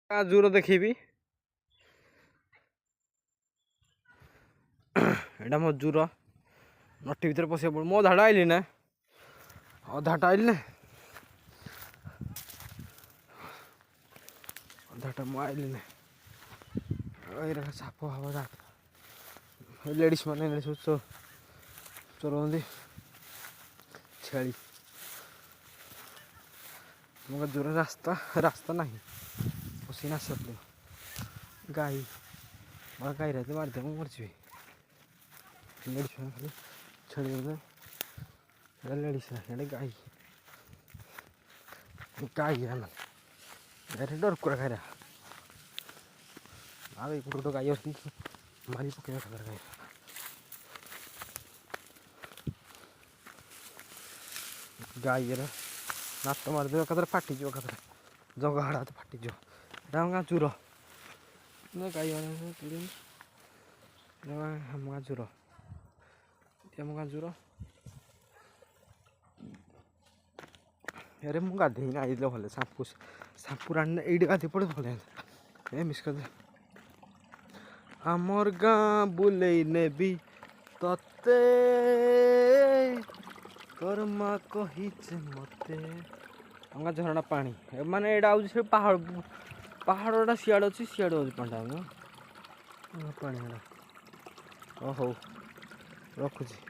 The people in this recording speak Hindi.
जूर देखी एटा मो जूर नटी भर पशा पड़ मो अधाटा आइली ना अधाटा आइली ना अधाटा मु आइली ना साप फाप लेडीज मैंने सब चोरती छेली मो जूर रास्ता रास्ता ना पसीना सब गाई गाई रहते मारते मरजी लेडीज खाली छेड़ी लेडीज गाई गाई गाई डर कुरा खाई गोटे गाई अच्छी मारी पक गाई गाई नाट मारिदे फाटीज जग हाड़ हाथ फाटीज गाँ चूर गाई आम गाँ चूर आम गाँ चूर अरे मुझे गाधे ना आइले भले सांपू सांपू राण ये गाधे पड़े भले ए मिस कर आमर गाँ बुले नेबी तते कर्मा कही मते आम गाँ झरणा पानी माने एटा आउछ से पहाड़ पहाड़टा सियाड़ अच्छी सियाड़ हो पानी पानी ओ हो रखुची।